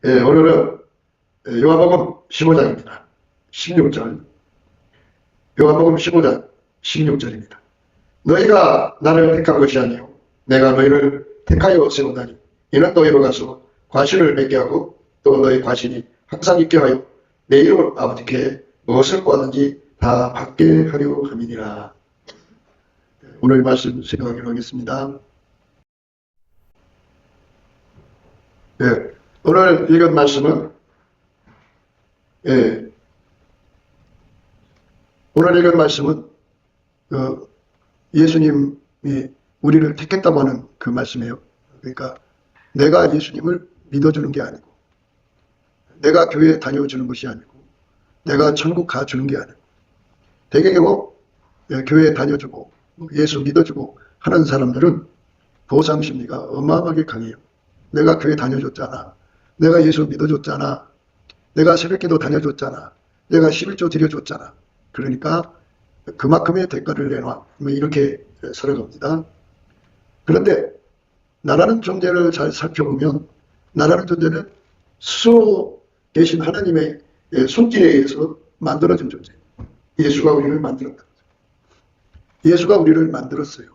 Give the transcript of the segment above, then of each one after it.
오늘은 요한복음 15장입니다. 16절. 요한복음 15장 16절입니다. 너희가 나를 택한 것이 아니요 내가 너희를 택하여 세우다니 이는 너희로 가서 과실을 맺게 하고 또 너희 과실이 항상 있게 하여 내 이름을 아버지께 무엇을 구하든지 다 받게 하려 함이니라. 오늘 말씀 생각하기로 하겠습니다. 오늘 읽은 말씀은 오늘 읽은 말씀은 예수님이 우리를 택했다고 하는 그 말씀이에요. 그러니까 내가 예수님을 믿어주는 게 아니고 내가 교회에 다녀주는 것이 아니고 내가 천국 가주는 게 아니고 대개 경우 교회에 다녀주고 예수 믿어주고 하는 사람들은 보상심리가 어마어마하게 강해요. 내가 교회 다녀줬잖아. 내가 예수 믿어줬잖아. 내가 새벽기도 다녀줬잖아. 내가 11조 드려줬잖아. 그러니까 그만큼의 대가를 내놔. 이렇게 살아갑니다. 그런데 나라는 존재를 잘 살펴보면 나라는 존재는 스스로 계신 하나님의 손길에 의해서 만들어진 존재. 예수가 우리를 만들었다. 예수가 우리를 만들었어요.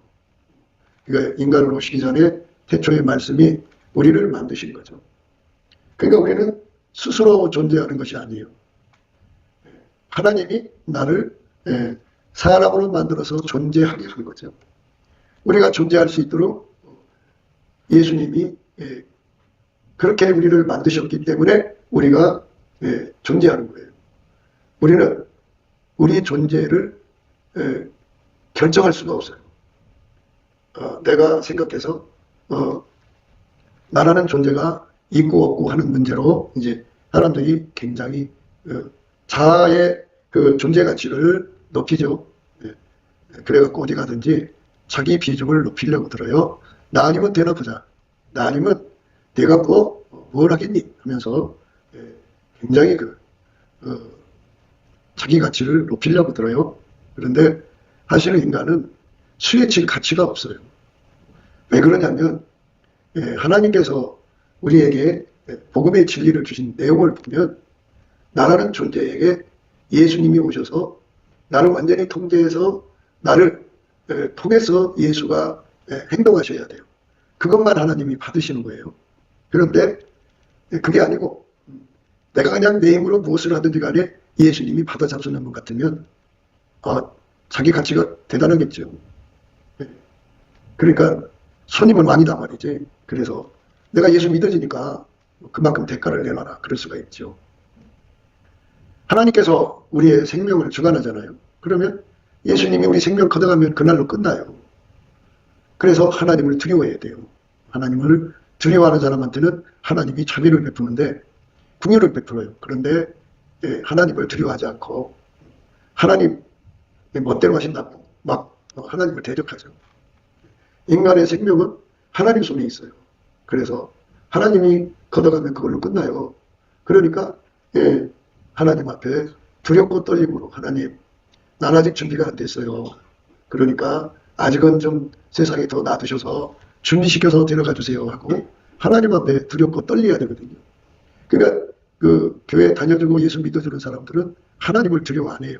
그러니까 인간으로 오시기 전에 태초의 말씀이 우리를 만드신 거죠. 그러니까 우리는 스스로 존재하는 것이 아니에요. 하나님이 나를 사람으로 만들어서 존재하게 한 거죠. 우리가 존재할 수 있도록 예수님이 그렇게 우리를 만드셨기 때문에 우리가 존재하는 거예요. 우리는 우리 존재를 결정할 수가 없어요. 내가 생각해서 나라는 존재가 있고 없고 하는 문제로 이제 사람들이 굉장히 자아의 그 존재 가치를 높이죠. 그래갖고 어디 가든지 자기 비중을 높이려고 들어요. 나 아니면 되나 보자. 나 아니면 내가 뭘 하겠니? 하면서 굉장히 자기 가치를 높이려고 들어요. 그런데 사실은 인간은 수에 칠 가치가 없어요. 왜 그러냐면 하나님께서 우리에게 복음의 진리를 주신 내용을 보면 나라는 존재에게 예수님이 오셔서 나를 완전히 통제해서 나를 통해서 예수가 행동하셔야 돼요. 그것만 하나님이 받으시는 거예요. 그런데 그게 아니고 내가 그냥 내 힘으로 무엇을 하든지 간에 예수님이 받아 잡수는 것 같으면 자기 가치가 대단하겠죠. 그러니까 손님은 왕이다 말이지. 그래서 내가 예수 믿어지니까 그만큼 대가를 내놔라. 그럴 수가 있죠. 하나님께서 우리의 생명을 주관하잖아요. 그러면 예수님이 우리 생명 걷어가면 그날로 끝나요. 그래서 하나님을 두려워해야 돼요. 하나님을 두려워하는 사람한테는 하나님이 자비를 베푸는데 긍휼을 베풀어요. 그런데 하나님을 두려워하지 않고 하나님 멋대로 하신다고 막 하나님을 대적하죠. 인간의 생명은 하나님 손에 있어요. 그래서 하나님이 걷어가면 그걸로 끝나요. 그러니까 하나님 앞에 두렵고 떨림으로 하나님 난 아직 준비가 안 됐어요. 그러니까 아직은 좀 세상에 더 놔두셔서 준비시켜서 데려가 주세요 하고 하나님 앞에 두렵고 떨려야 되거든요. 그러니까 그 교회 다녀주고 예수 믿어주는 사람들은 하나님을 두려워 안 해요.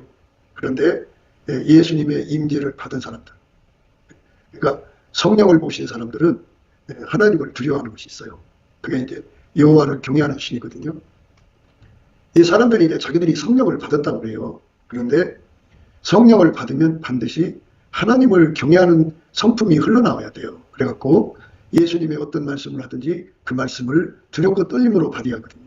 그런데 예수님의 임재를 받은 사람들, 그러니까 성령을 보신 사람들은 하나님을 두려워하는 것이 있어요. 그게 이제 여호와를 경외하는 신이거든요. 이 사람들이 이제 자기들이 성령을 받았다고 그래요. 그런데 성령을 받으면 반드시 하나님을 경외하는 성품이 흘러나와야 돼요. 그래갖고 예수님의 어떤 말씀을 하든지 그 말씀을 두렵고 떨림으로 발휘하거든요.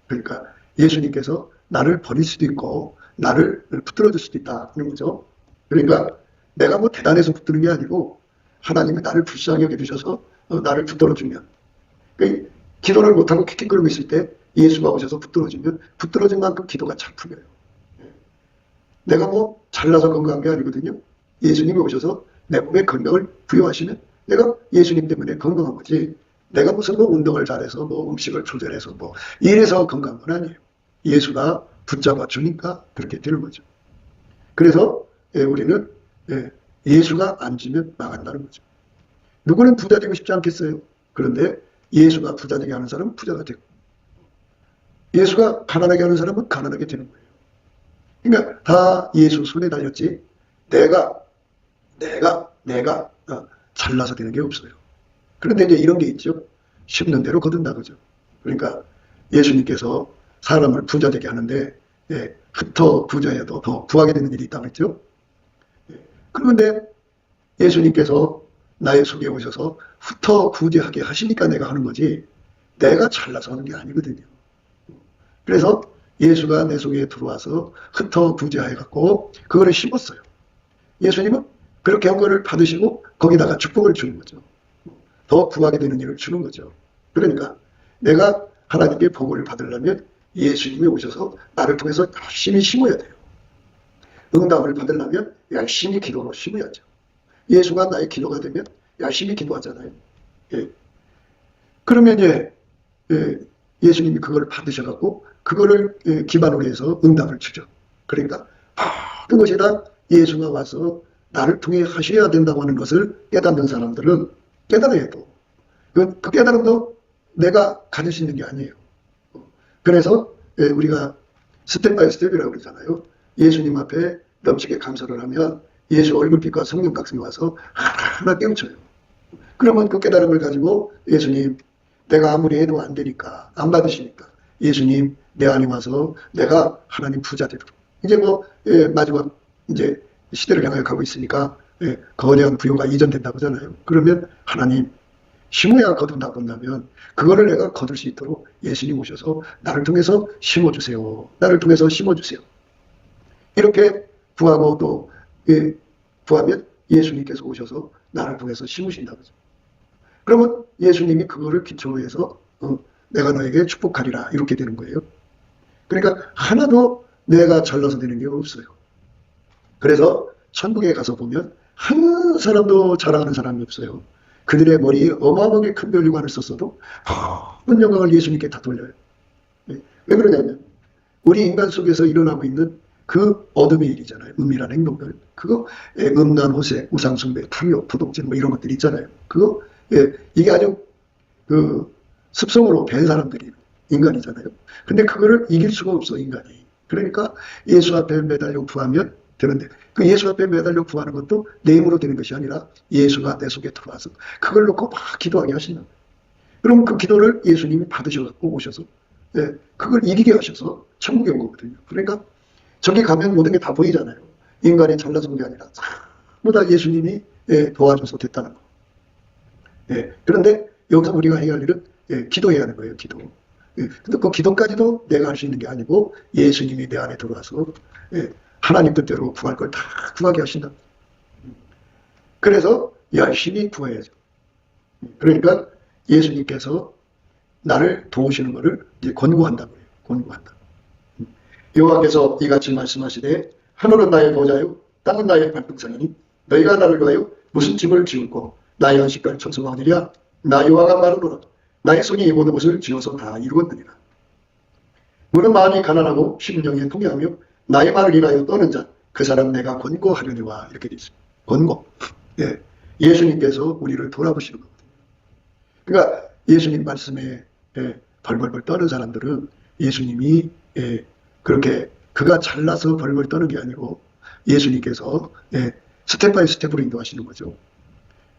그러니까 예수님께서 나를 버릴 수도 있고 나를 붙들어 줄 수도 있다 하는 거죠. 그러니까 내가 뭐 대단해서 붙드는 게 아니고 하나님이 나를 불쌍히 여겨주셔서 나를 붙들어주면, 그러니까 기도를 못하고 킥킥거리고 있을 때 예수가 오셔서 붙들어주면 붙들어진 만큼 기도가 잘 풀려요. 내가 뭐 잘나서 건강한 게 아니거든요. 예수님이 오셔서 내 몸에 건강을 부여하시면 내가 예수님 때문에 건강한 거지, 내가 무슨 뭐 운동을 잘해서 뭐 음식을 조절해서 뭐 이래서 건강한 건 아니에요. 예수가 붙잡아 주니까 그렇게 되는 거죠. 그래서 우리는 예수가 안 주면 망한다는 거죠. 누구는 부자 되고 싶지 않겠어요? 그런데 예수가 부자 되게 하는 사람은 부자가 되고 예수가 가난하게 하는 사람은 가난하게 되는 거예요. 그러니까 다 예수 손에 달렸지 내가 잘나서 되는 게 없어요. 그런데 이제 이런 게 있죠. 심는 대로 거둔다 그죠. 그러니까 예수님께서 사람을 부자 되게 하는데 흩어 부자여도 더 부하게 되는 일이 있다고 했죠. 그런데 예수님께서 나의 속에 오셔서 흩어 부자하게 하시니까 내가 하는 거지 내가 잘나서 하는 게 아니거든요. 그래서 예수가 내 속에 들어와서 흩어 부자해갖고 그거를 심었어요. 예수님은 그렇게 한 거를 받으시고 거기다가 축복을 주는 거죠. 더 구하게 되는 일을 주는 거죠. 그러니까 내가 하나님께 복을 받으려면 예수님이 오셔서 나를 통해서 열심히 심어야 돼요. 응답을 받으려면 열심히 기도로 심어야죠. 예수가 나의 기도가 되면 열심히 기도하잖아요. 예. 그러면 이제 예수님이 그걸 받으셔갖고 그거를 기반으로 해서 응답을 주죠. 그러니까 모든 것이 다 예수가 와서 나를 통해 하셔야 된다고 하는 것을 깨닫는 사람들은 깨달아야 돼. 그 깨달음도 내가 가질 수 있는 게 아니에요. 그래서 우리가 스텝 바이 스텝이라고 그러잖아요. 예수님 앞에 넘치게 감사를 하면 예수 얼굴빛과 성령 각성이 와서 하나하나 깨우쳐요. 그러면 그 깨달음을 가지고 예수님 내가 아무리 해도 안 되니까 안 받으시니까 예수님 내 안에 와서 내가 하나님 부자 되도록 이제 마지막 이제 시대를 향해 가고 있으니까 거대한 부요가 이전된다고 하잖아요. 그러면 하나님 심어야 거둔다고 한다면 그거를 내가 거둘 수 있도록 예수님 오셔서 나를 통해서 심어주세요. 나를 통해서 심어주세요. 이렇게 구하고 또 구하면 예수님께서 오셔서 나를 통해서 심으신다고 하죠. 그러면 예수님이 그거를 기초로 해서 내가 너에게 축복하리라 이렇게 되는 거예요. 그러니까 하나도 내가 잘나서 되는 게 없어요. 그래서 천국에 가서 보면 한 사람도 자랑하는 사람이 없어요. 그들의 머리에 어마어마하게 큰 멸류관을 썼어도 모든 영광을 예수님께 다 돌려요. 왜 그러냐면 우리 인간 속에서 일어나고 있는 그 어둠의 일이잖아요. 은밀한 행동들. 그거 음란, 호세, 우상숭배, 탐욕, 도덕질 뭐 이런 것들 있잖아요. 그거 이게 아주 그 습성으로 된 사람들이 인간이잖아요. 근데 그거를 이길 수가 없어 인간이. 그러니까 예수 앞에 매달려 구하면 되는데 그 예수 앞에 매달려 구하는 것도 내 힘으로 되는 것이 아니라 예수가 내 속에 들어와서 그걸 놓고 막 기도하게 하신다. 그럼 그 기도를 예수님이 받으셔갖고 오셔서 그걸 이기게 하셔서 천국에 온 거거든요. 그러니까 저기 가면 모든 게 다 보이잖아요. 인간이 잘나서 게 아니라 전부 다 예수님이 도와줘서 됐다는 거. 그런데 여기서 우리가 해야 할 일은 기도해야 하는 거예요. 기도. 근데 그 기도까지도 내가 할 수 있는 게 아니고 예수님이 내 안에 들어와서 하나님 뜻대로 구할 걸 다 구하게 하신다. 그래서 열심히 구해야죠. 그러니까 예수님께서 나를 도우시는 것을 이제 권고한다고 해요. 권고한다. 여호와께서 이같이 말씀하시되 하늘은 나의 보좌요 땅은 나의 발등상이니 너희가 나를 위하여 무슨 집을 지을고 나의 안식을 천성하느냐 나 여호와가 말하노라 나의 손이 이 모든 것을 지어서 다 이루었느니라. 무릇 마음이 가난하고 심령이 통해하며 나의 말을 인하여 떠는 자 그 사람 내가 권고하려니와 이렇게 되어 있습니다. 권고. 예수님께서 우리를 돌아보시는 거거든요. 그러니까 예수님 말씀에 벌벌벌 떠는 사람들은 예수님이 그렇게 그가 잘나서 벌벌 떠는 게 아니고 예수님께서 스텝 바이 스텝으로 인도하시는 거죠.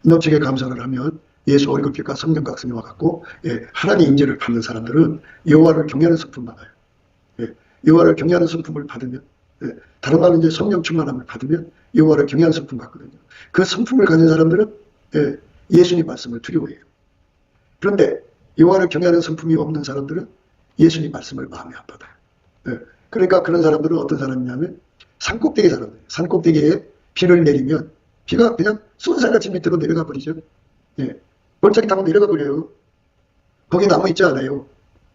넘치게 감사를 하면 예수 얼굴빛과 성령 각성이 와갖고 하나님 임재를 받는 사람들은 여호와를 경외하는 성품 받아요. 여호와를 경외하는 성품을 받으면 다른 말은 이제 성령 충만함을 받으면 여호와를 경외하는 성품 받거든요. 그 성품을 가진 사람들은 예수님 말씀을 두려워해요. 그런데 여호와를 경외하는 성품이 없는 사람들은 예수님 말씀을 마음에 안 받아요. 그러니까 그런 사람들은 어떤 사람이냐면 산꼭대기 사람들. 산꼭대기에 비를 내리면 비가 그냥 쏜살같이 밑으로 내려가 버리죠. 벌짝이 타고 내려가 버려요. 거기 나무 있지 않아요.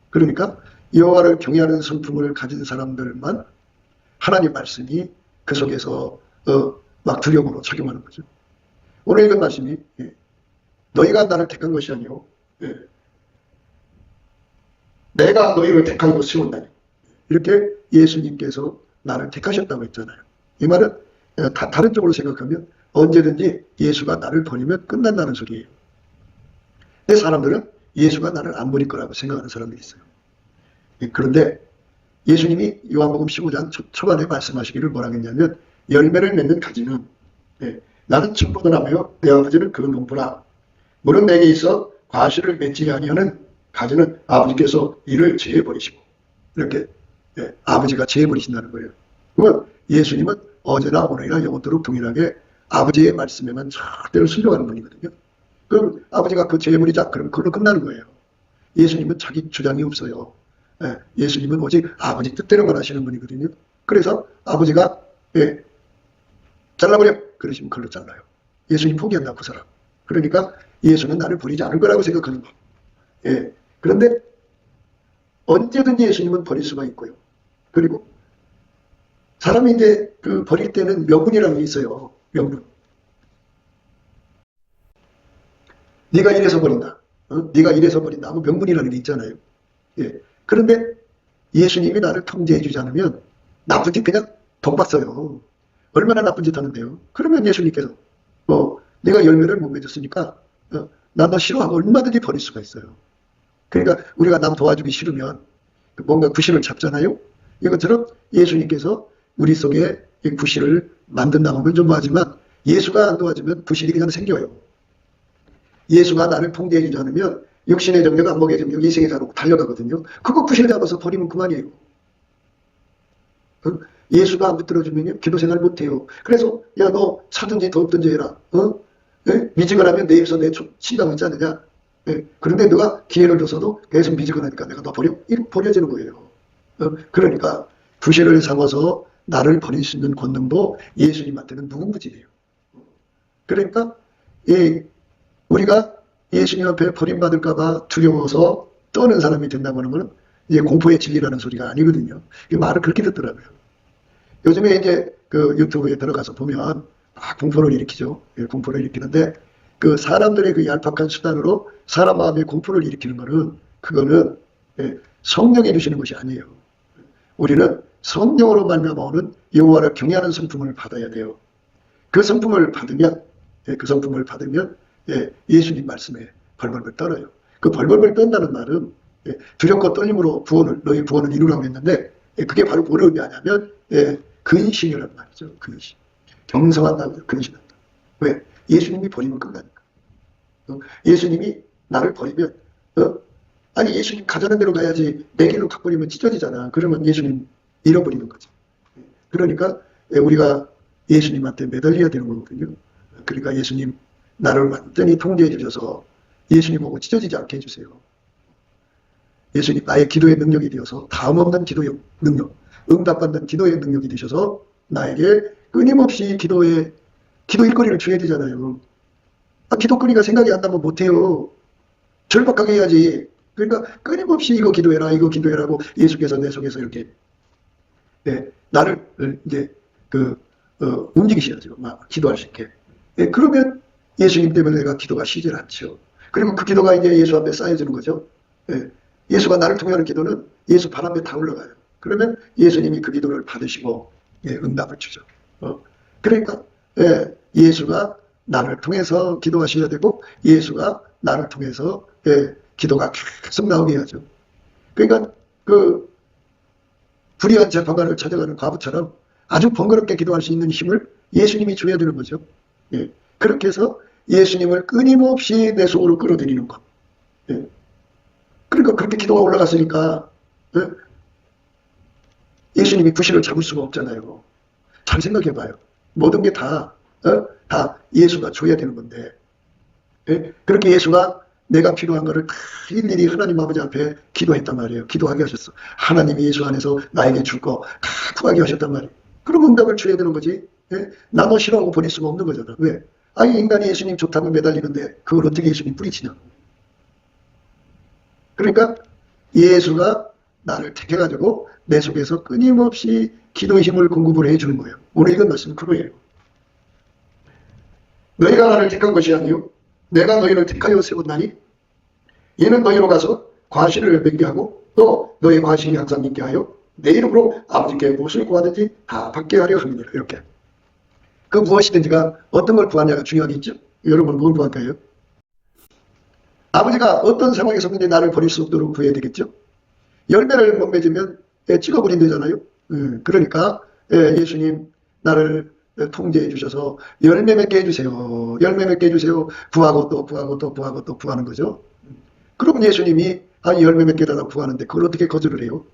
그러니까 여호와를 경외하는 성품을 가진 사람들만 하나님 말씀이 그 속에서 막 두려움으로 작용하는 거죠. 오늘 읽은 말씀이 너희가 나를 택한 것이 아니오 내가 너희를 택하고 세운다니 이렇게 예수님께서 나를 택하셨다고 했잖아요. 이 말은 다른 쪽으로 생각하면 언제든지 예수가 나를 버리면 끝난다는 소리예요. 근데 사람들은 예수가 나를 안 버릴 거라고 생각하는 사람들이 있어요. 그런데 예수님이 요한복음 15장 초반에 말씀하시기를 뭐라 했냐면 열매를 맺는 가지는 나는 청포도나무요 내 아버지는 그 농부라. 물은 내게 있어 과실을 맺지 아니하는 가지는 아버지께서 이를 제해버리시고 이렇게 아버지가 제해버리신다는 거예요. 그러면 예수님은 어제나 오늘이나 영원토록 동일하게 아버지의 말씀에만 절대로 순종하는 분이거든요. 그럼 아버지가 그 제해버리자 그럼 그걸로 끝나는 거예요. 예수님은 자기 주장이 없어요. 예수님은 오직 아버지 뜻대로만 하시는 분이거든요. 그래서 아버지가 잘라버려 그러시면 그걸로 잘라요. 예수님 포기한다 그 사람. 그러니까 예수는 나를 버리지 않을 거라고 생각하는 거. 그런데 언제든지 예수님은 버릴 수가 있고요. 그리고 사람이 이제 그 버릴 때는 명분이라는 게 있어요. 명분. 네가 이래서 버린다. 네가 이래서 버린다 하고 명분이라는 게 있잖아요. 그런데 예수님이 나를 통제해 주지 않으면 나쁜 짓 그냥 덕봤어요. 얼마나 나쁜 짓 하는데요. 그러면 예수님께서 내가 열매를 못 맺었으니까 나 너 싫어하고 얼마든지 버릴 수가 있어요. 그러니까 우리가 남 도와주기 싫으면 뭔가 구실을 잡잖아요. 이것처럼 예수님께서 우리 속에 이 구실을 만든다고 하면 좀 하지만 예수가 안 도와주면 구실이 그냥 생겨요. 예수가 나를 통제해 주지 않으면 육신의 정력, 안목의 정력, 이생의 자로 달려가거든요. 그거 구실 잡아서 버리면 그만이에요. 예수가 안 붙들어주면 기도 생활 못해요. 그래서 야 너 사든지 덥든지 해라. 미지근하면 내 입에서 내 친다고 했지 않느냐. 그런데 너가 기회를 줘서도 계속 미지근하니까 내가 너 버려지는 거예요. 그러니까 구실을 삼아서 나를 버릴 수 있는 권능도 예수님한테는 무궁무진해요. 그러니까 우리가 예수님 앞에 버림받을까봐 두려워서 떠는 사람이 된다고 하는 것은 이제 공포의 진리라는 소리가 아니거든요. 말을 그렇게 듣더라고요. 요즘에 이제 그 유튜브에 들어가서 보면 공포를 일으키죠. 공포를 일으키는데 그 사람들의 그 얄팍한 수단으로 사람 마음에 공포를 일으키는 거는 그거는 성령이 주시는 것이 아니에요. 우리는 성령으로 말미암아 여호와를 경외하는 성품을 받아야 돼요. 그 성품을 받으면 예수님 말씀에 벌벌벌 떨어요. 그 벌벌벌 떤다는 말은 두렵고 떨림으로 너희 구원을 이루라고 했는데 그게 바로 뭐를 의미하냐면 근신이라는 말이죠. 근신. 경성한다, 근신한다. 왜? 예수님이 버리면 끝나니까. 예수님이 나를 버리면 아니 예수님 가자는 대로 가야지 내 길로 가버리면 찢어지잖아. 그러면 예수님 잃어버리는 거지. 그러니까 우리가 예수님한테 매달려야 되는 거거든요. 그러니까 예수님 나를 완전히 통제해 주셔서 예수님 보고 찢어지지 않게 해주세요. 예수님 나의 기도의 능력이 되어서 다음 없는 기도의 능력, 응답받는 기도의 능력이 되셔서 나에게 끊임없이 기도 일거리를 줘야 되잖아요. 기도거리가 생각이 안 나면 못해요. 절박하게 해야지. 그러니까 끊임없이 이거 기도해라고 예수께서 내 속에서 이렇게 나를 이제 움직이셔야죠. 막 기도할 수 있게. 그러면 예수님 때문에 내가 기도가 쉬질 않죠. 그리고 그 기도가 이제 예수 앞에 쌓여지는 거죠. 예수가 나를 통하는 기도는 예수 발 앞에 다 올라가요. 그러면 예수님이 그 기도를 받으시고 응답을 주죠. 그러니까 예수가 나를 통해서 기도하셔야 되고 예수가 나를 통해서 기도가 계속 나오게 해야죠. 그러니까 그 불의한 재판관을 찾아가는 과부처럼 아주 번거롭게 기도할 수 있는 힘을 예수님이 줘야 되는 거죠. 그렇게 해서 예수님을 끊임없이 내 속으로 끌어들이는 것. 그러니까 그렇게 기도가 올라갔으니까 예수님이 구실을 잡을 수가 없잖아요. 잘 생각해봐요. 모든 게 다 예수가 줘야 되는 건데 그렇게 예수가 내가 필요한 거를 일일이 하나님 아버지 앞에 기도했단 말이에요. 기도하게 하셨어. 하나님이 예수 안에서 나에게 줄 거 다 구하게 하셨단 말이에요. 그럼 응답을 줘야 되는 거지. 나 너 싫어하고 버릴 수가 없는 거잖아. 왜? 아니 인간이 예수님 좋다고 매달리는데 그걸 어떻게 예수님 뿌리치냐. 그러니까 예수가 나를 택해가지고 내 속에서 끊임없이 기도의 힘을 공급을 해주는 거예요. 오늘 이건 말씀은 그거예요. 너희가 나를 택한 것이 아니요 내가 너희를 택하여 세웠나니 이는 너희로 가서 과실을 맺게 하고 또 너희 과실이 항상 있게 하여 내 이름으로 아버지께 무엇을 구하든지 다 받게 하려 합니다. 이렇게. 그 무엇이든지가 어떤 걸 구하냐가 중요하겠죠. 여러분 뭘 구할까요? 아버지가 어떤 상황에서든지 나를 버릴 수 없도록 구해야 되겠죠. 열매를 못 맺으면 찍어버린다잖아요. 그러니까 예수님 나를 통제해 주셔서 열매 맺게 해주세요. 열매 맺게 해주세요. 구하고 또 구하고 또 구하고 또 구하는 거죠. 그럼 예수님이 열매 맺게 해달라고 구하는데 그걸 어떻게 거절을 해요?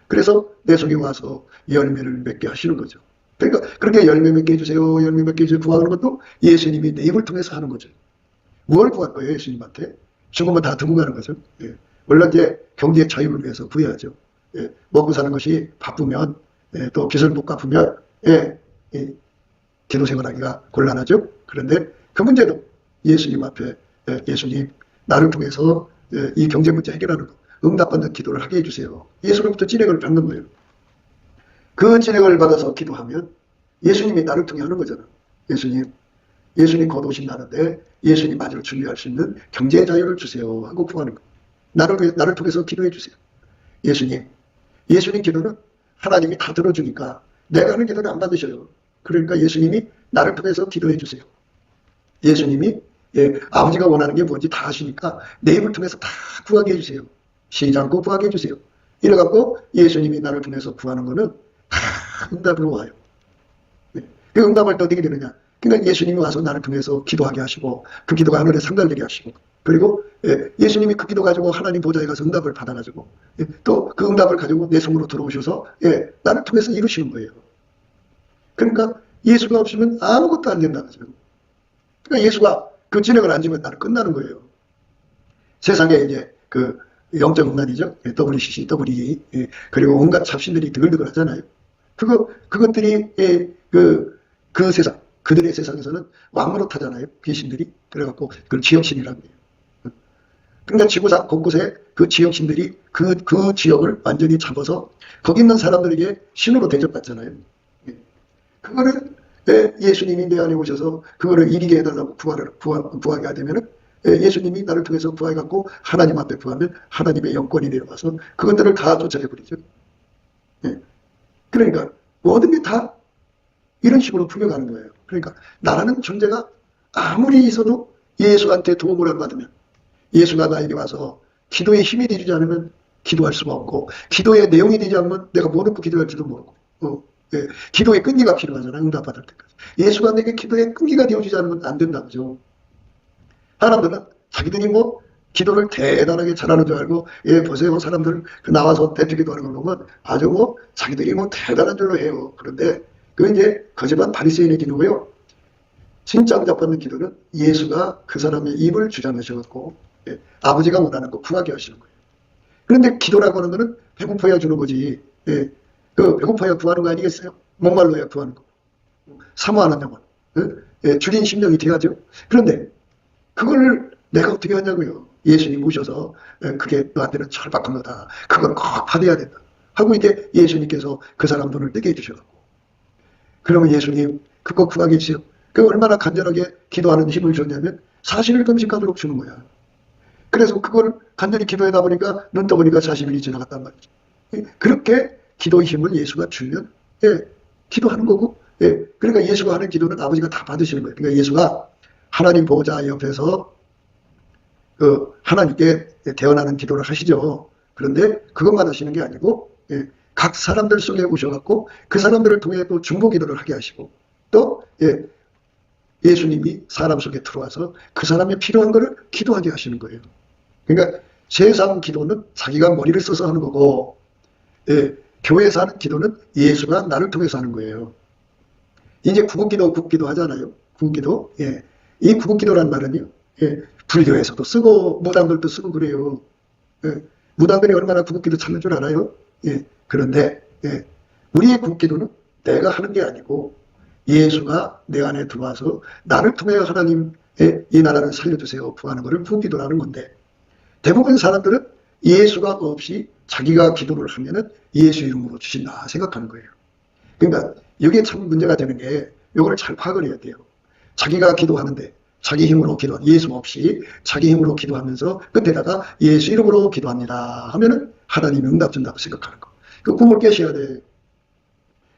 그래서 내 속에 와서 열매를 맺게 하시는 거죠. 그러니까 그렇게 열매 맺게 해주세요. 열매 맺게 해주세요. 구하는 것도 예수님이 내 입을 통해서 하는 거죠. 뭘 구할 거예요? 예수님한테? 죽으면 다 두고 가는 거죠. 물론 이제 경제의 자유를 위해서 구해야죠. 먹고 사는 것이 바쁘면 또 빚을 못 갚으면 기도 생활하기가 곤란하죠. 그런데 그 문제도 예수님 앞에 예수님 나를 통해서 이 경제 문제 해결하는 거 응답받는 기도를 하게 해주세요. 예수로부터 진행을 받는 거예요. 그 진행을 받아서 기도하면 예수님이 나를 통해 하는 거잖아. 예수님 곧 오신다는데 예수님 맞을 준비할 수 있는 경제 자유를 주세요 하고 구하는 거. 나를 통해서 기도해 주세요. 예수님 기도는 하나님이 다 들어주니까 내가 하는 기도는 안 받으셔요. 그러니까 예수님이 나를 통해서 기도해 주세요. 예수님이 아버지가 원하는 게 뭔지 다 아시니까 내 입을 통해서 다 구하게 해주세요. 쉬지 않고 구하게 해주세요. 이래갖고 예수님이 나를 통해서 구하는 거는 다 응답으로 와요. 그 응답할 때 어떻게 되느냐. 그러니까 예수님이 와서 나를 통해서 기도하게 하시고 그 기도가 하늘에 상달되게 하시고 그리고 예수님이 그 기도 가지고 하나님 보좌에 가서 응답을 받아가지고 또 그 응답을 가지고 내 손으로 들어오셔서 나를 통해서 이루시는 거예요. 그러니까 예수가 없으면 아무것도 안 된다는 거죠. 그러니까 예수가 그 진행을 안 주면 나는 끝나는 거예요. 세상에 이제 그 영적 음란이죠. WCC, WE 그리고 온갖 잡신들이 드글드글 하잖아요. 그것들이 그 세상 그들의 세상에서는 왕으로 타잖아요. 귀신들이. 그래갖고 그걸 지역신이라고 해요. 그러니까 지구상 곳곳에 그 지역신들이 그 지역을 완전히 잡아서 거기 있는 사람들에게 신으로 대접받잖아요. 그거를 예수님이 내 안에 오셔서 그거를 이기게 해달라고 구하게 되면은 예수님이 나를 통해서 구해갖고 하나님 앞에 구하면 하나님의 영권이 내려와서 그것들을 다 쫓아내버리죠. 그러니까 모든 게 다 이런 식으로 풀려가는 거예요. 그러니까 나라는 존재가 아무리 있어도 예수한테 도움을 안 받으면 예수가 나에게 와서 기도에 힘이 되지 않으면 기도할 수가 없고 기도의 내용이 되지 않으면 내가 뭐 놓고 기도할지도 모르고 기도의 끈기가 필요하잖아요. 응답받을 때까지. 예수가 내게 기도의 끈기가 되어지지 않으면 안 된다죠. 사람들은 자기들이 뭐 기도를 대단하게 잘하는 줄 알고 보세요. 사람들 나와서 대표기도 하는 걸 보면 아주 뭐 자기들이 뭐 대단한 줄로 해요. 그런데 그건 이제 거짓말 바리새인의 기도고요. 진짜 응답받는 기도는 예수가 그 사람의 입을 주장하셔갖고 아버지가 원하는 거 구하게 하시는 거예요. 그런데 기도라고 하는 거는 배고파야 주는 거지. 그 배고파야 구하는 거 아니겠어요? 목말라야 구하는 거. 사모하는 영혼. 줄인 심령이 돼야죠. 그런데 그걸 내가 어떻게 하냐고요. 예수님 오셔서 그게 너한테는 절박한 거다. 그걸 꼭 받아야 된다. 하고 이제 예수님께서 그 사람 돈을 떼게 해주셔갖고 그러면 예수님 그거 구하게 해주세요. 그 얼마나 간절하게 기도하는 힘을 줬냐면 사실을 금식하도록 주는 거야. 그래서 그걸 간절히 기도하다 보니까 눈 떠보니까 40일이 지나갔단 말이죠. 그렇게 기도의 힘을 예수가 주면 기도하는 거고 그러니까 예수가 하는 기도는 아버지가 다 받으시는 거예요. 그러니까 예수가 하나님 보호자 옆에서 그 하나님께 대언하는 기도를 하시죠. 그런데 그것만 하시는 게 아니고 각 사람들 속에 오셔갖고 그 사람들을 통해 또 중보 기도를 하게 하시고 또 예수님이 사람 속에 들어와서 그 사람의 필요한 거를 기도하게 하시는 거예요. 그러니까 세상 기도는 자기가 머리를 써서 하는 거고 교회에서 하는 기도는 예수가 나를 통해서 하는 거예요. 이제 구국기도 하잖아요. 구국기도. 이 구국기도란 말은요. 불교에서도 쓰고 무당들도 쓰고 그래요. 무당들이 얼마나 구국기도 찾는 줄 알아요? 그런데 우리의 구국기도는 내가 하는 게 아니고 예수가 내 안에 들어와서 나를 통해 하나님의 이 나라를 살려주세요 구하는 것을 구국기도라는 건데 대부분 사람들은 예수가 없이 자기가 기도를 하면은 예수 이름으로 주신다 생각하는 거예요. 그러니까 이게 참 문제가 되는 게 이걸 잘 파악을 해야 돼요. 자기가 기도하는데 자기 힘으로 예수 없이 자기 힘으로 기도하면서 끝에다가 예수 이름으로 기도합니다 하면은 하나님이 응답 준다고 생각하는 거. 그 꿈을 깨셔야 돼.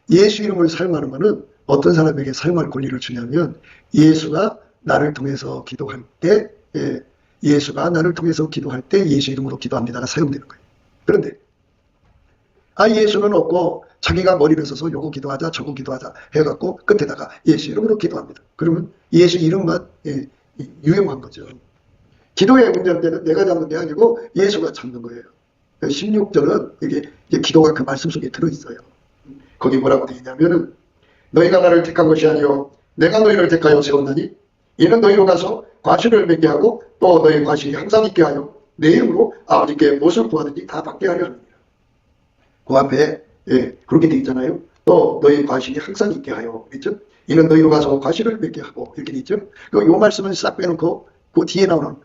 예수 이름을 사용하는 거는 어떤 사람에게 사용할 권리를 주냐면 예수가 나를 통해서 기도할 때 예수가 나를 통해서 기도할 때 예수 이름으로 기도합니다가 사용되는 거예요. 그런데 예수는 없고 자기가 머리를 써서 요거 기도하자 저거 기도하자 해갖고 끝에다가 예수 이름으로 기도합니다. 그러면 예수 이름만 유용한 거죠. 기도의 문제는 내가 잡는 게 아니고 예수가 잡는 거예요. 16절은 이게 기도가 그 말씀 속에 들어있어요. 거기 뭐라고 되어 있냐면은 너희가 나를 택한 것이 아니요 내가 너희를 택하여 세웠나니 이는 너희로 가서 과실을 맺게 하고 또 너희 과실이 항상 있게 하여 내 이름으로 아버지께 무엇을 구하든지 다 받게 하려 합니다. 그 앞에 그렇게 되어 있잖아요. 또 너희 과실이 항상 있게 하여 그랬죠? 이는 너희로 가서 과실을 맺게 하고 이렇게 되어 있죠. 요 말씀은 싹 빼놓고 그 뒤에 나오는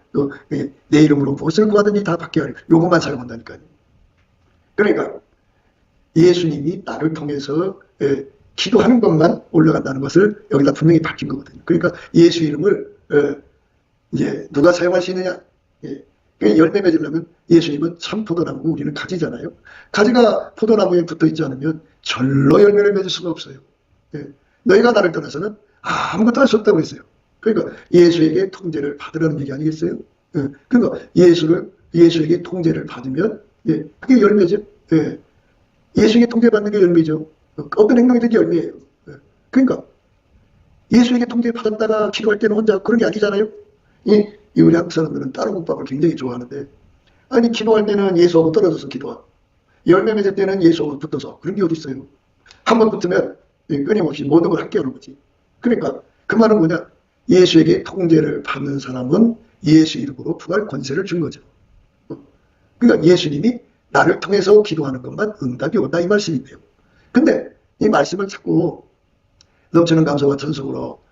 내 이름으로 무엇을 구하든지 다 받게 하려 요것만 사용한다니까요. 그러니까 예수님이 나를 통해서 기도하는 것만 올라간다는 것을 여기다 분명히 밝힌 거거든요. 그러니까 예수 이름을 이제 누가 사용할 수 있느냐? 열매 맺으려면 예수님은 참 포도나무고 우리는 가지잖아요. 가지가 포도나무에 붙어 있지 않으면 절로 열매를 맺을 수가 없어요. 너희가 나를 떠나서는 아무것도 할 수 없다고 했어요. 그러니까 예수에게 통제를 받으라는 얘기 아니겠어요? 그러니까 예수에게 통제를 받으면 그게 열매죠. 예수에게 통제받는 게 열매죠. 어떤 행동이든지 열매예요. 그러니까 예수에게 통제받았다가 기도할 때는 혼자 그런 게 아니잖아요. 우리 한국 사람들은 따로 국밥을 굉장히 좋아하는데 아니 기도할 때는 예수하고 떨어져서 기도하고 열매 맺을 때는 예수하고 붙어서 그런 게 어디 있어요. 한번 붙으면 끊임없이 모든 걸 함께 하는 거지. 그러니까 그 말은 뭐냐, 예수에게 통제를 받는 사람은 예수 이름으로 부활 권세를 준 거죠. 그러니까 예수님이 나를 통해서 기도하는 것만 응답이 온다 이 말씀인데요. 근데 이 말씀을 자꾸 넘치는 감사와 찬송으로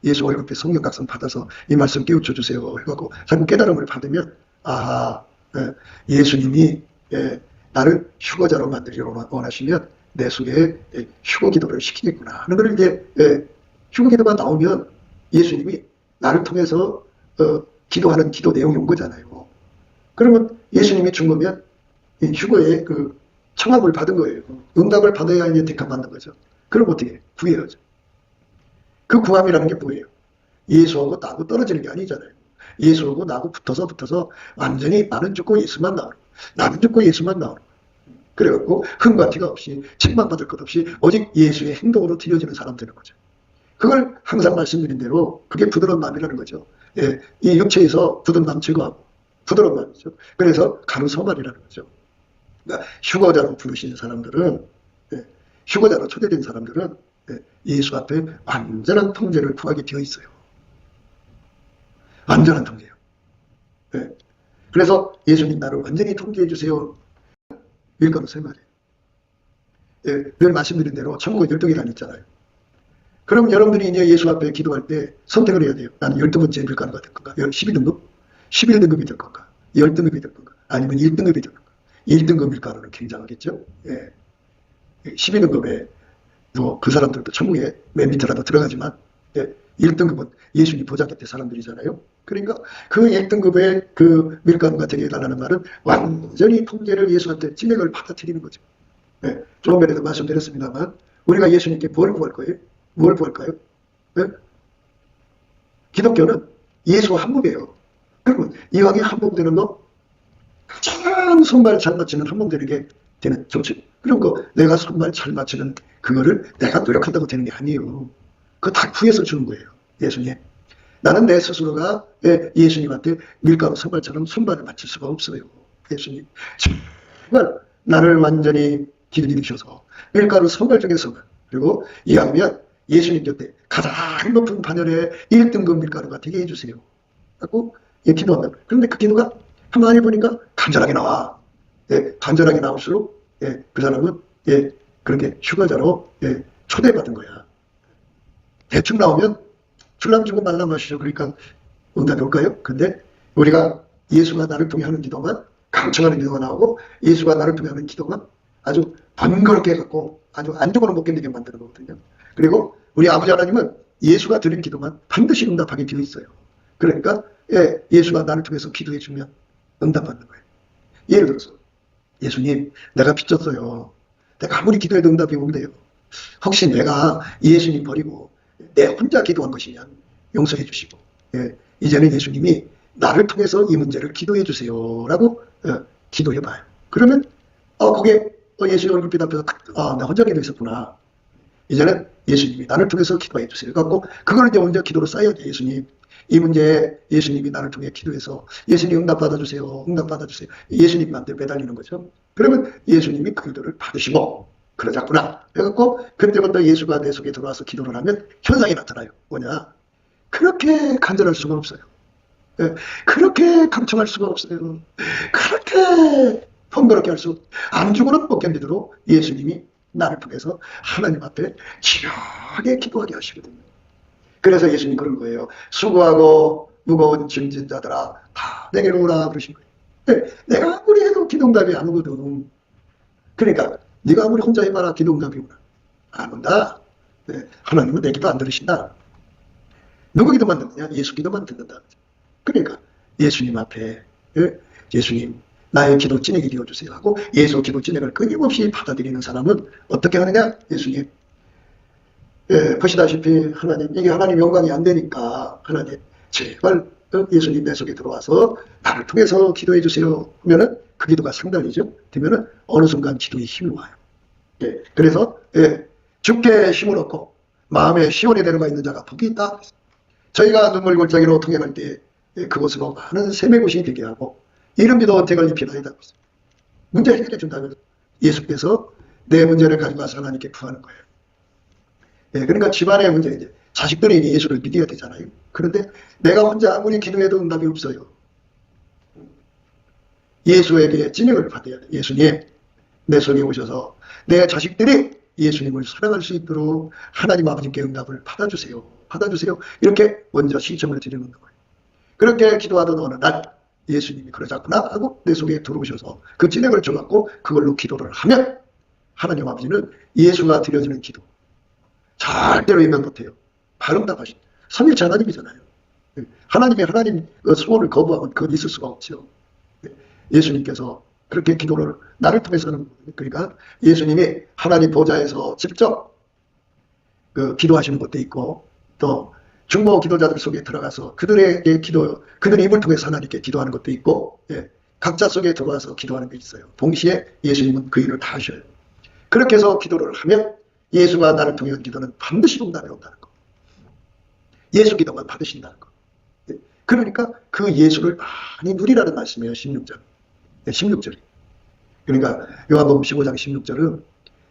예수 월급에 성령각성 받아서 이 말씀 깨우쳐 주세요 해갖고 자꾸 깨달음을 받으면 예수님이 나를 휴거자로 만들기로 원하시면 내 속에 휴거 기도를 시키겠구나 하는 걸 이제 휴거 기도가 나오면 예수님이 나를 통해서 기도하는 기도 내용이 온 거잖아요. 그러면 예수님이 준 거면 휴거의 그 청함을 받은 거예요. 응답을 받아야 이제 택함받는 거죠. 그럼 어떻게 구해야죠. 그 구함이라는 게 뭐예요? 예수하고 나하고 떨어지는 게 아니잖아요. 예수하고 나하고 붙어서 완전히 나는 죽고 예수만 나오는, 나는 죽고 예수만 나오는. 그래갖고 흠과 티가 없이 책망받을 것 없이 오직 예수의 행동으로 드려지는 사람 되는 거죠. 그걸 항상 말씀드린 대로 그게 부드러운 마음이라는 거죠. 이 육체에서 굳은 마음 제거하고 부드러운 마음이죠. 그래서 가루서말이라는 거죠. 그러니까 휴거자로 부르시는 사람들은, 휴거자로 초대된 사람들은 예수 앞에 완전한 통제를 구하게 되어 있어요. 완전한 통제요. 그래서 예수님 나를 완전히 통제해 주세요. 밀가루 세 마리. 늘 말씀드린 대로 천국은 12계란 있잖아요. 그럼 여러분들이 이제 예수 앞에 기도할 때 선택을 해야 돼요. 나는 12번째 밀가루가 될 건가? 12등급? 11등급이 될 건가? 10등급이 될 건가? 아니면 1등급이 될 건가? 1등급 밀가루는 굉장하겠죠? 12등급에 그 사람들도 천국에 맨 밑에라도 들어가지만 1등급은 예수님 보좌 곁에 사람들이잖아요. 그러니까 그 1등급의 그 밀가루가 되게 해달라는 말은 완전히 통제를 예수한테 진액을 받아들이는 거죠. 조금 전에도 말씀드렸습니다만 우리가 예수님께 뭘 구할 거예요? 뭘 구할까요? 기독교는 예수 한복이에요. 그러면 이왕에 한복되는 거 가장 손발 잘 맞추는 한복되는 게 되는 좋지. 그럼 내가 손발 잘 맞추는 그거를 내가 노력한다고 되는 게 아니에요. 그거 다 구해서 주는 거예요. 예수님. 나는 내 스스로가 예수님한테 밀가루 손발처럼 손발을 맞출 수가 없어요. 예수님. 정말 나를 완전히 길들이셔서 밀가루 손발 중에 손발. 그리고 이왕이면 예수님 곁에 가장 높은 반열에 1등급 밀가루가 되게 해주세요. 하고 기도한다. 그런데 그 기도가 한번 해보니까 간절하게 나와. 간절하게 나올수록 그 사람은 그렇게 휴가자로 초대받은 거야. 대충 나오면 줄람 주고 말람 마시죠. 그러니까 응답이 올까요? 근데 우리가 예수가 나를 통해 하는 기도만 강청하는 기도가 나오고 예수가 나를 통해 하는 기도가 아주 번거롭게 해갖고 아주 안쪽으로 못 견디게 만드는 거거든요. 그리고 우리 아버지 하나님은 예수가 드린 기도만 반드시 응답하게 되어 있어요. 그러니까 예수가 나를 통해서 기도해 주면 응답받는 거예요. 예를 들어서 예수님 내가 빚졌어요. 내가 아무리 기도해도 응답이 오는데요. 혹시 내가 예수님 버리고 내 혼자 기도한 것이면 용서해 주시고 이제는 예수님이 나를 통해서 이 문제를 기도해 주세요 라고 기도해 봐요. 그러면 그게 예수님 얼굴빛 앞에서 나 혼자 기도했었구나. 이제는 예수님이 나를 통해서 기도해 주세요. 그래갖고 그걸 이제 먼저 기도로 쌓여야죠. 예수님, 이 문제에 예수님이 나를 통해 기도해서 예수님 응답 받아주세요. 응답 받아주세요. 예수님한테 매달리는 거죠. 그러면 예수님이 그 기도를 받으시고 그러자꾸나. 그래갖고 그때부터 예수가 내 속에 들어와서 기도를 하면 현상이 나타나요. 뭐냐? 그렇게 간절할 수가 없어요. 그렇게 감청할 수가 없어요. 그렇게 번거롭게 할 수, 안죽으로는 못 견디도록 예수님이 나를 통해서 하나님 앞에 지나게 기도하게 하시거든요. 그래서 예수님 그런 거예요. 수고하고 무거운 짐진 자들아 다 내게로 오라 그러신 거예요. 내가 아무리 해도 기도응답이 안 오거든. 그러니까 네가 아무리 혼자 해봐라 기도응답이 오나 안 온다. 하나님은 내 기도 안 들으신다. 누구 기도만 듣느냐? 예수 기도만 듣는다. 그러니까 예수님 앞에 예수님 나의 기도 진액이 되어주세요 하고 예수 기도 진액을 끊임없이 받아들이는 사람은 어떻게 하느냐? 예수님 보시다시피 하나님 이게 하나님 영광이 안 되니까 하나님 제발 예수님 내 속에 들어와서 나를 통해서 기도해 주세요 하면은 그 기도가 상달이죠. 되면은 어느 순간 기도에 힘이 와요. 그래서 주께 힘을 얻고 마음에 시온의 대로가 있는 자가 복이 있다. 저희가 눈물 골짜기로 통행할 때 그곳으로 많은 샘의 곳이 되게 하고 이런 비도 언택을 입히나이다. 문제 해결해 준다면 예수께서 내 문제를 가지고 와서 하나님께 구하는 거예요. 그러니까 집안의 문제, 이제 자식들이 예수를 믿어야 되잖아요. 그런데 내가 혼자 아무리 기도해도 응답이 없어요. 예수에게 진액을 받아야 돼. 예수님, 내 속에 오셔서 내 자식들이 예수님을 사랑할 수 있도록 하나님 아버지께 응답을 받아주세요. 받아주세요. 이렇게 먼저 신청을 드리는 거예요. 그렇게 기도하던 어느 날 예수님이 그러자꾸나 하고 내 속에 들어오셔서 그 진액을 줘갖고 그걸로 기도를 하면 하나님 아버지는 예수가 드려지는 기도 절대로 인면 못해요. 바로 응답하신 삼위일체 하나님이잖아요. 하나님 소원을 거부하면 그건 있을 수가 없죠. 예수님께서 그렇게 기도를 나를 통해서 하는 거예요. 그러니까 예수님이 하나님 보좌에서 직접 기도하시는 것도 있고 또 중보 기도자들 속에 들어가서 그들의 기도, 그들의 입을 통해서 하나님께 기도하는 것도 있고 각자 속에 들어와서 기도하는 게 있어요. 동시에 예수님은 그 일을 다 하셔요. 그렇게 해서 기도를 하면 예수가 나를 통해 기도는 반드시 응답이 온다는 거. 예수 기도만 받으신다는 거. 그러니까 그 예수를 많이 누리라는 말씀이에요. 16절. 16절이. 그러니까 요한복음 15장 16절은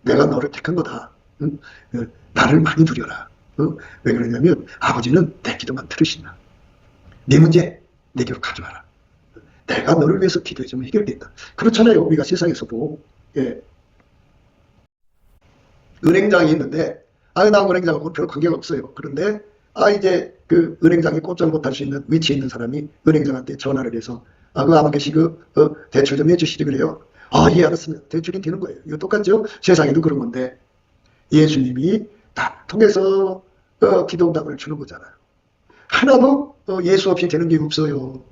내가 너를 택한 거다. 응? 나를 많이 누려라. 왜 그러냐면 아버지는 내 기도만 들으신다. 네 문제 내게로 가져와라. 내가 너를 위해서 기도해주면 해결된다. 그렇잖아요. 우리가 세상에서도 은행장이 있는데 나 은행장하고 별 관계가 없어요. 그런데 이제 그 은행장에 꼼짝 못할 수 있는 위치에 있는 사람이 은행장한테 전화를 해서 그 아버지 대출 좀 해주시지 그래요. 예, 알았습니다. 대출이 되는 거예요. 이거 똑같죠? 세상에도 그런 건데 예수님이 다 통해서 기도응답을 주는 거잖아요. 하나도 예수 없이 되는 게 없어요.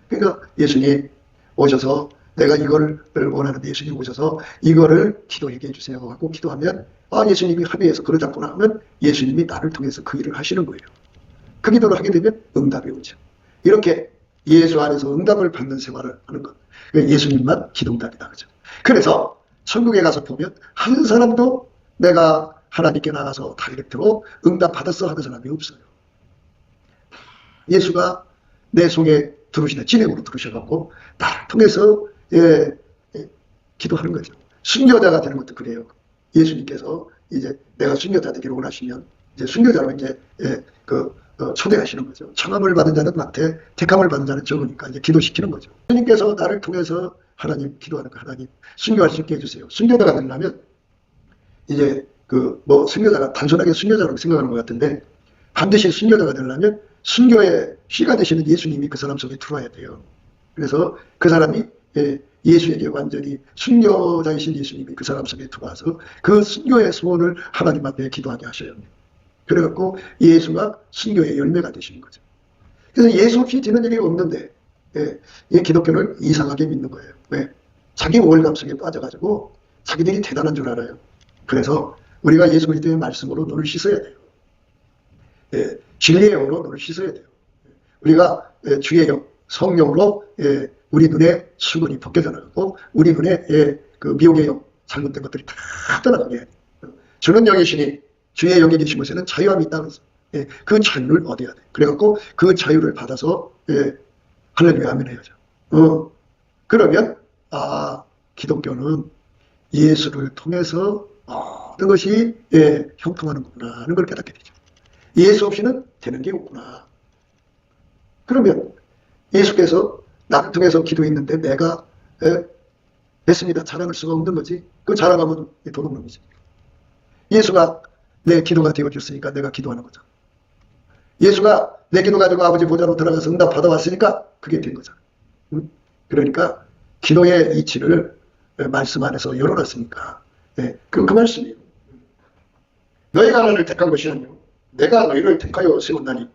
그러니까 예수님 오셔서 내가 이거를 원하는데 예수님 오셔서 이거를 기도해 주세요 하고 기도하면 예수님이 합의해서 그러자꾸나 하면 예수님이 나를 통해서 그 일을 하시는 거예요. 그 기도를 하게 되면 응답이 오죠. 이렇게 예수 안에서 응답을 받는 생활을 하는 것. 예수님만 기도응답이다. 그죠? 그래서 천국에 가서 보면 한 사람도 내가 하나님께 나가서 다이렉트로 응답 받았어 하는 사람이 없어요. 예수가 내 속에 들으시는 진행으로 들으셔갖고 나를 통해서 기도하는 거죠. 순교자가 되는 것도 그래요. 예수님께서 이제 내가 순교자 되기를 원하시면 이제 순교자로 이제 초대하시는 거죠. 청함을 받은 자는 많대, 택함을 받은 자는 적으니까 이제 기도시키는 거죠. 예수님께서 나를 통해서 하나님 기도하는 거, 하나님 순교할 수 있게 해주세요. 순교자가 되려면 이제 순교자가 단순하게 순교자라고 생각하는 것 같은데 반드시 순교자가 되려면 순교의 씨가 되시는 예수님이 그 사람 속에 들어와야 돼요. 그래서 그 사람이 예수에게 완전히 순교자이신 예수님이 그 사람 속에 들어와서 그 순교의 소원을 하나님 앞에 기도하게 하셔요. 그래갖고 예수가 순교의 열매가 되시는 거죠. 그래서 예수 없이 되는 일이 없는데 이 기독교를 이상하게 믿는 거예요. 왜? 자기 우월감 속에 빠져가지고 자기들이 대단한 줄 알아요. 그래서 우리가 예수 그리스도의 말씀으로 눈을 씻어야 돼요. 진리의 영으로 눈을 씻어야 돼요. 우리가 주의 영, 성령으로 우리 눈에 수건이 벗겨져 나가고 우리 눈에 그 미혹의 영, 잘못된 것들이 다 떠나가게. 주는 영이시니 주의 영에 계시면서는 자유함이 있다고 해서 그 자유를 얻어야 돼. 그래갖고 그 자유를 받아서 할렐루야 아멘 해야죠. 그러면 기독교는 예수를 통해서 모든 것이 형통하는구나 하는 걸 깨닫게 되죠. 예수 없이는 되는 게 없구나. 그러면 예수께서 나를 통해서 기도했는데 내가 했습니다. 자랑할 수가 없는 거지. 그 자랑하면 도둑놈이지. 예수가 내 기도가 되어줬으니까 내가 기도하는 거죠. 예수가 내 기도 가지고 아버지 보좌로 들어가서 응답 받아왔으니까 그게 된 거잖아. 그러니까 기도의 이치를 말씀 안에서 열어놨으니까 그 말씀이에요. 너희가 나를 택한 것이 아니요 내가 너희를 택하여 세웠나니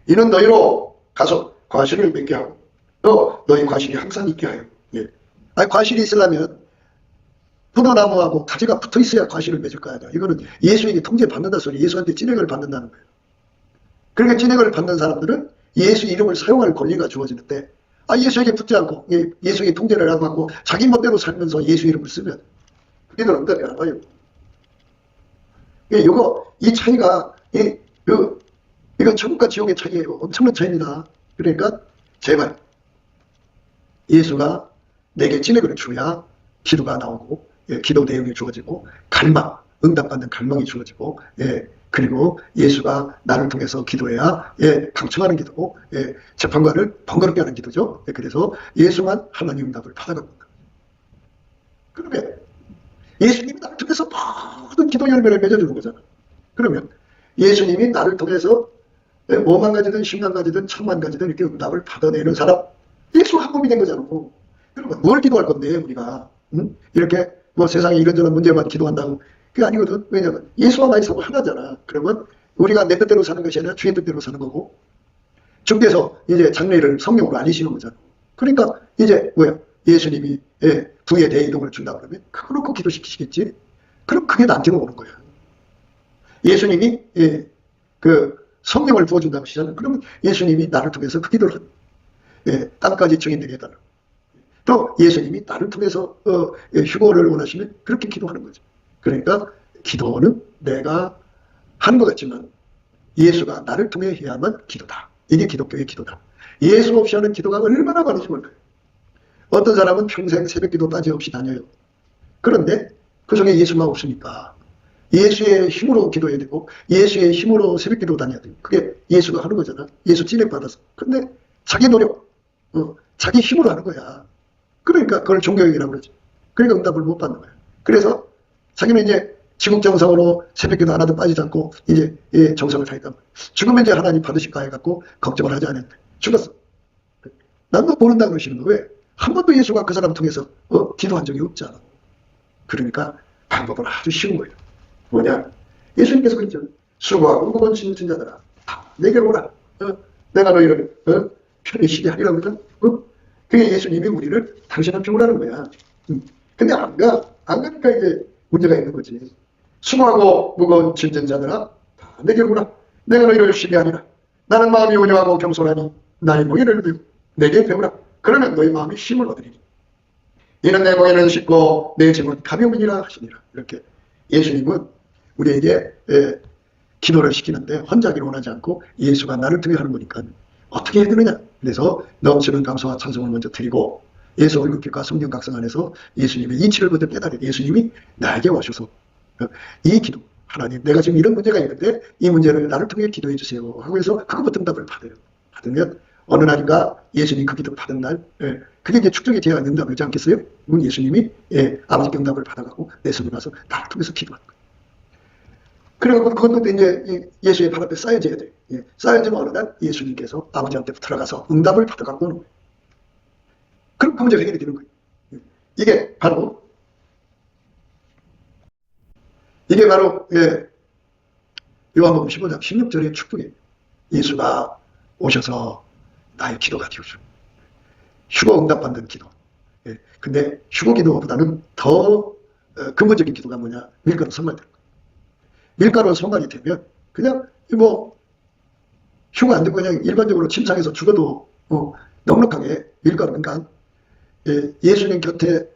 이는 너희로 가서 과실을 맺게 하고 또 너희 과실이 항상 있게 하여. 과실이 있으려면 포도나무하고 가지가 붙어 있어야 과실을 맺을 거 아니야. 이거는 예수에게 통제받는다 소리. 예수한테 진액을 받는다는 거예요. 그러니까 진액을 받는 사람들은 예수 이름을 사용할 권리가 주어지는데 예수에게 붙지 않고 예수에게 통제를 안 받고 자기 멋대로 살면서 예수 이름을 쓰면 그들은 응답이 안 와요. 이 차이가 이건 천국과 지옥의 차이예요. 엄청난 차이입니다. 그러니까 제발 예수가 내게 진액을 줘야 기도가 나오고 기도 내용이 주어지고 갈망, 응답받는 갈망이 주어지고 그리고 예수가 나를 통해서 기도해야 방청하는 기도고 재판관을 번거롭게 하는 기도죠. 그래서 예수만 하나님 응답을 받아가고 있다. 그러면 예수님이 나를 통해서 모든 기도 열매를 맺어주는 거잖아. 그러면 예수님이 나를 통해서 5만 가지든 10만 가지든 1000만 가지든 이렇게 응답을 받아내는 사람, 예수 한 몸이 된 거잖아. 그러면 뭘 기도할 건데 우리가 이렇게 세상에 이런저런 문제만 기도한다고 그게 아니거든. 왜냐하면 예수와 나의 삶은 하나잖아. 그러면 우리가 내 뜻대로 사는 것이 아니라 주의 뜻대로 사는 거고 주께서 이제 장래를 성령으로 알리시는 거잖아. 그러니까 이제 예수님이 부의 대이동을 준다 그러면 그거 놓고 기도시키시겠지. 그럼 그게 나한테는 오는 거야. 예수님이 그 성령을 부어준다고 하시잖아요. 그러면 예수님이 나를 통해서 그 기도를 땅까지 증인되게 해달라. 또 예수님이 나를 통해서 휴거를 원하시면 그렇게 기도하는 거죠. 그러니까 기도는 내가 하는 것 같지만 예수가 나를 통해 해야만 기도다. 이게 기독교의 기도다. 예수 없이 하는 기도가 얼마나 많은지 몰라요. 어떤 사람은 평생 새벽기도 빠짐없이 다녀요. 그런데 그 속에 예수만 없으니까 예수의 힘으로 기도해야 되고 예수의 힘으로 새벽기도 다녀야 돼요. 그게 예수가 하는 거잖아. 예수 진액받아서. 근데 자기 노력, 자기 힘으로 하는 거야. 그러니까 그걸 종교형이라고 그러지. 그러니까 응답을 못 받는 거야. 그래서 자기는 이제 지국 정상으로 새벽기도 하나도 빠지지 않고 이제 정상을 다했단 말이야. 죽으면 이제 하나님 받으실까 해갖고 걱정을 하지 않았는데 죽었어. 난 너 모른다 그러시는 거 왜? 한 번도 예수가 그 사람 통해서 기도한 적이 없잖아. 그러니까 방법은 아주 쉬운 거예요. 뭐냐? 예수님께서 그랬죠. 수고하고 무거운 짐을 진 자들아 내게로 오라. 내가 너희를 편히 쉬게 하리라고 그러잖아. 그게 예수님이 우리를 당신 앞에 오라는 거야. 근데 안 가니까 이제 문제가 있는 거지. 수고하고 무거운 짐진 자들아 내게로 오라. 내가 너희를 쉬게 하리라. 나는 마음이 온유하고 겸손하니 나의 멍에를 들고 내게 배우라. 그러면 너희 마음이 힘을 얻으리니 이는 내 멍에는 쉽고 내 짐은 가벼우니라 하시니라. 이렇게 예수님은 우리에게 기도를 시키는데 혼자기를 원하지 않고 예수가 나를 통해 하는 거니까 어떻게 해야 되느냐. 그래서 넘치는 감사와 찬송을 먼저 드리고 예수 얼굴빛과 성령 각성 안에서 예수님의 이치를 먼저 깨달아요. 예수님이 나에게 와셔서 이 기도, 하나님 내가 지금 이런 문제가 있는데 이 문제를 나를 통해 기도해 주세요 하고 해서 그것부터 응답을 받아요. 받으면 어느 날인가 예수님 그 기도 받은 날 그게 이제 축적이 되어야 된다고 그러지 않겠어요? 그건 예수님이 아버지께 응답을 받아가고 내 손에 와서 나를 통해서 기도하는 거예요. 그리고 그것도 이제 예수의 발 앞에 쌓여져야 돼요. 쌓여지면 어느 날 예수님께서 아버지한테 들어가서 응답을 받아갖고 오는 거예요. 그럼 그 문제가 해결이 되는 거예요. 이게 바로 요한복음 15장 16절의 축복이에요. 예수가 오셔서 나의 기도가 되어줘. 휴거 응답받는 기도. 근데 휴거 기도보다는 더 근본적인 기도가 뭐냐? 밀가루 선물되는 거예요. 밀가루 선물이 되면 그냥 휴가 안 되고 그냥 일반적으로 침상에서 죽어도 넉넉하게 밀가루, 그러니까 예수님 곁에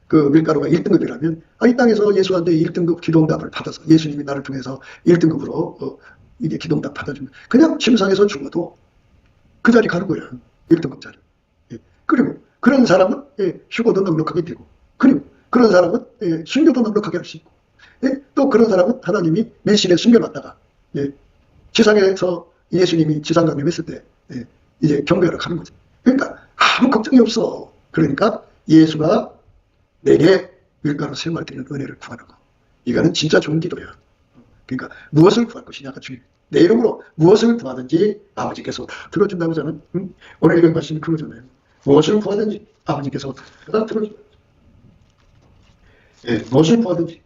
그 밀가루가 1등급이라면 이 땅에서 예수한테 1등급 기도응답을 받아서 예수님이 나를 통해서 1등급으로 이게 기도응답 받아주면 그냥 침상에서 죽어도 그 자리 가는 거야. 1등급 자리. 예. 그리고 그런 사람은 휴고도 넉넉하게 되고 그리고 그런 사람은 순교도 넉넉하게 할 수 있고 또 그런 사람은 하나님이 밀실에 숨겨놨다가 지상에서 예수님이 지상 강림했을 때 이제 경배하러 가는 거죠. 그러니까 아무 걱정이 없어. 그러니까 예수가 내게 밀가루 세마를 드리는 은혜를 구하는 거. 이거는 진짜 좋은 기도야. 그러니까 무엇을 구할 것이냐가 중요해. 내 이름으로 무엇을 구하든지 아버지께서 다 들어준다고 저는 오늘 읽은 말씀이 그거잖아요. 무엇을 구하든지 아버지께서 다 들어준다. 무엇을 구하든지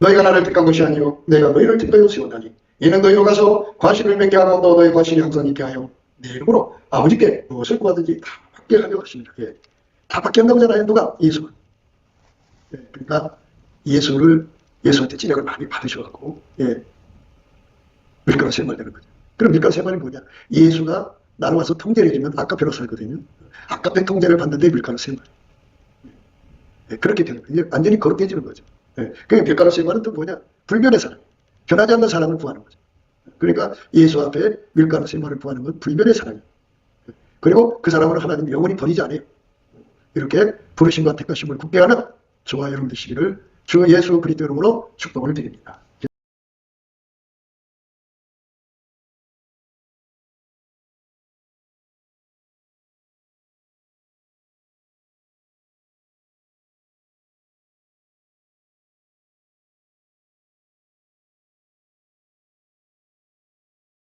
너희가 나를 택한 것이 아니요 내가 너희를 택하여 세웠나니 이는 너희로 가서 과실을 맺게 하고 너희 과실이 항상 있게 하여 내 이름으로 아버지께 무엇을 구하든지 다 받게 하려 하십니다. 다 받게 한다고 하잖아요. 누가? 예수가. 그러니까 예수한테 찌력을 많이 받으셔갖고 밀가루 세마를 되는 거죠. 그럼 밀가루 세마리 뭐냐? 예수가 나를 와서 통제를 해주면 아까페로 살거든요. 아까페 통제를 받는데 밀가루 세마리. 그렇게 되는 거예요. 완전히 거룩해 지는 거죠. 그러니까 밀가루 세마는 또 뭐냐? 불변의 사람. 변하지 않는 사람을 구하는 거죠. 그러니까 예수 앞에 밀가루 세마를 구하는 건 불변의 사람이에요. 그리고 그 사람을 하나님 영원히 버리지 않아요. 이렇게 부르심과 택하심을 굳게 하는 저와 여러분 되시기를 주 예수 그리스도 이름으로 축복을 드립니다.